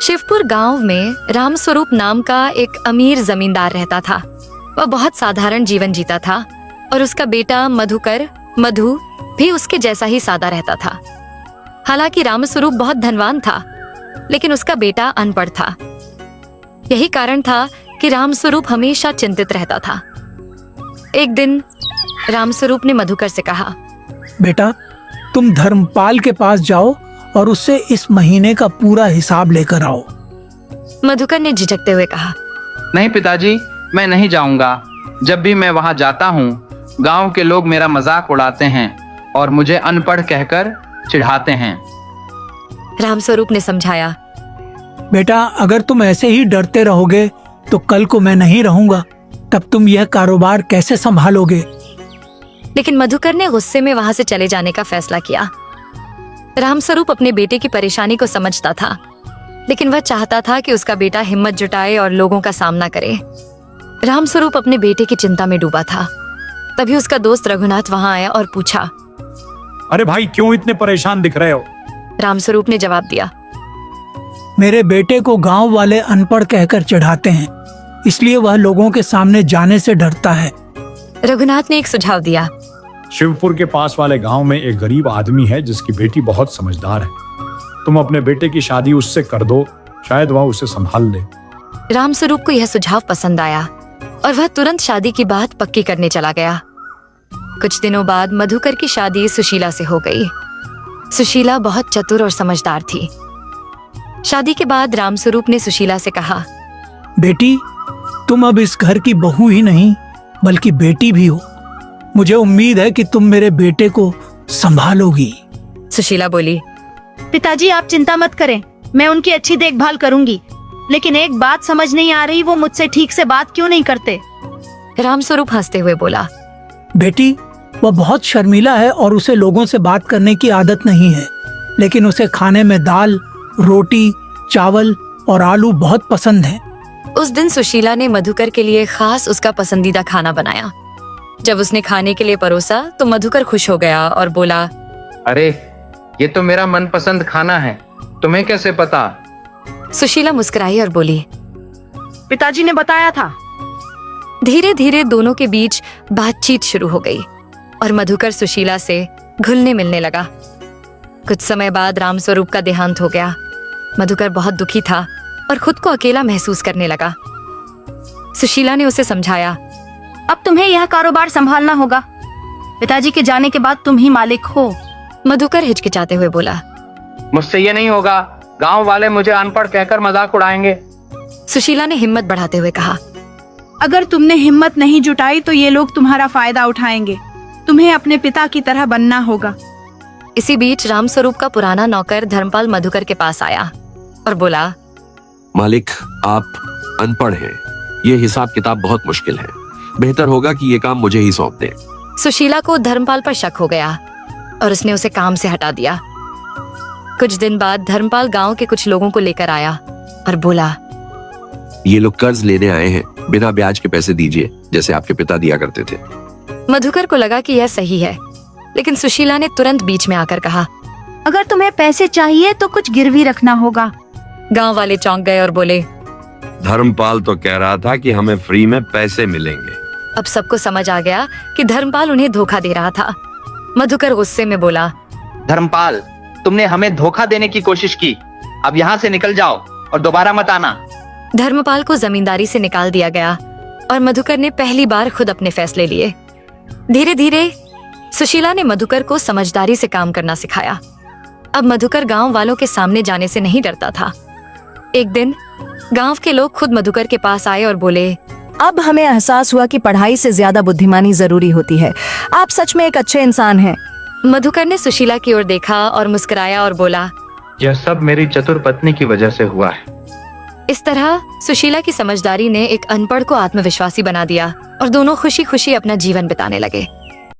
शिवपुर गांव में रामस्वरूप नाम का एक अमीर जमींदार रहता था। वह बहुत साधारण जीवन जीता था और उसका बेटा मधु भी उसके जैसा ही सादा रहता था। हालांकि रामस्वरूप बहुत धनवान था, लेकिन उसका बेटा अनपढ़ था। यही कारण था कि रामस्वरूप हमेशा चिंतित रहता था। एक दिन रामस्वरूप ने मधुकर से कहा, बेटा, तुम धर्मपाल के पास जाओ और उससे इस महीने का पूरा हिसाब लेकर आओ। मधुकर ने झिझकते हुए कहा, नहीं पिताजी, मैं नहीं जाऊंगा। जब भी मैं वहां जाता हूं, गांव के लोग मेरा मजाक उड़ाते हैं और मुझे अनपढ़ कहकर चिढ़ाते हैं। रामस्वरूप ने समझाया, बेटा, अगर तुम ऐसे ही डरते रहोगे तो कल को मैं नहीं रहूंगा, तब तुम यह कारोबार कैसे संभालोगे? लेकिन मधुकर ने गुस्से में वहां से चले जाने का फैसला किया। रामस्वरूप अपने बेटे की परेशानी को समझता था, लेकिन वह चाहता था कि उसका बेटा हिम्मत जुटाए और लोगों का सामना करे। रामस्वरूप अपने बेटे की चिंता में डूबा था। तभी उसका दोस्त रघुनाथ वहां आया और पूछा, अरे भाई, क्यों इतने परेशान दिख रहे हो? रामस्वरूप ने जवाब दिया, मेरे बेटे को गांव वाले अनपढ़ कहकर चिढ़ाते हैं, इसलिए वह लोगों के सामने जाने से डरता है। रघुनाथ ने एक सुझाव दिया, शिवपुर के पास वाले गांव में एक गरीब आदमी है जिसकी बेटी बहुत समझदार है। तुम अपने बेटे की शादी उससे कर दो, शायद वह उसे संभाल ले। रामस्वरूप को यह सुझाव पसंद आया और वह तुरंत शादी की बात पक्की करने चला गया। कुछ दिनों बाद मधुकर की शादी सुशीला से हो गई। सुशीला बहुत चतुर और समझदार थी। शादी के बाद रामस्वरूप ने सुशीला से कहा, बेटी, तुम अब इस घर की बहू ही नहीं बल्कि बेटी भी हो। मुझे उम्मीद है कि तुम मेरे बेटे को संभालोगी। सुशीला बोली, पिताजी, आप चिंता मत करें, मैं उनकी अच्छी देखभाल करूंगी। लेकिन एक बात समझ नहीं आ रही, वो मुझसे ठीक से बात क्यों नहीं करते? रामस्वरूप हंसते हुए बोला, बेटी, वह बहुत शर्मीला है और उसे लोगों से बात करने की आदत नहीं है, लेकिन उसे खाने में दाल, रोटी, चावल और आलू बहुत पसंद है। उस दिन सुशीला ने मधुकर के लिए खास उसका पसंदीदा खाना बनाया। जब उसने खाने के लिए परोसा तो मधुकर खुश हो गया और बोला, अरे, ये तो मेरा मनपसंद खाना है, तुम्हें कैसे पता? सुशीला मुस्कुराई और बोली, पिताजी ने बताया था। धीरे धीरे दोनों के बीच बातचीत शुरू हो गई और मधुकर सुशीला से घुलने मिलने लगा। कुछ समय बाद रामस्वरूप का देहांत हो गया। मधुकर बहुत दुखी था और खुद को अकेला महसूस करने लगा। सुशीला ने उसे समझाया, अब तुम्हें यह कारोबार संभालना होगा। पिताजी के जाने के बाद तुम ही मालिक हो। मधुकर हिचकिचाते हुए बोला, मुझसे ये नहीं होगा, गांव वाले मुझे अनपढ़ कहकर मजाक उड़ाएंगे। सुशीला ने हिम्मत बढ़ाते हुए कहा, अगर तुमने हिम्मत नहीं जुटाई तो ये लोग तुम्हारा फायदा उठाएंगे। तुम्हें अपने पिता की तरह बनना होगा। इसी बीच रामस्वरूप का पुराना नौकर धर्मपाल मधुकर के पास आया और बोला, मालिक, आप अनपढ़ हैं, ये हिसाब किताब बहुत मुश्किल है। बेहतर होगा कि ये काम मुझे ही सौंप दें। सुशीला को धर्मपाल पर शक हो गया और उसने उसे काम से हटा दिया। कुछ दिन बाद धर्मपाल गांव के कुछ लोगों को लेकर आया और बोला, ये लोग कर्ज लेने आए हैं, बिना ब्याज के पैसे दीजिए, जैसे आपके पिता दिया करते थे। मधुकर को लगा कि यह सही है, लेकिन सुशीला ने तुरंत बीच में आकर कहा, अगर तुम्हें पैसे चाहिए तो कुछ गिरवी रखना होगा। गांव वाले चौंक गए और बोले, धर्मपाल तो कह रहा था कि हमें फ्री में पैसे मिलेंगे। अब सबको समझ आ गया कि धर्मपाल उन्हें धोखा दे रहा था। मधुकर गुस्से में बोला, धर्मपाल, तुमने हमें धोखा देने की कोशिश की। अब यहाँ से निकल जाओ और दोबारा मत आना। धर्मपाल को जमींदारी से निकाल दिया गया और मधुकर ने पहली बार खुद अपने फैसले लिए। धीरे धीरे सुशीला ने मधुकर को समझदारी से काम करना सिखाया। अब मधुकर गांव वालों के सामने जाने से नहीं डरता था। एक दिन गांव के लोग खुद मधुकर के पास आए और बोले, अब हमें एहसास हुआ कि पढ़ाई से ज्यादा बुद्धिमानी जरूरी होती है। आप सच में एक अच्छे इंसान हैं। मधुकर ने सुशीला की ओर देखा और मुस्कुराया और बोला, यह सब मेरी चतुर पत्नी की वजह से हुआ है। इस तरह सुशीला की समझदारी ने एक अनपढ़ को आत्मविश्वासी बना दिया और दोनों खुशी खुशी अपना जीवन बिताने लगे।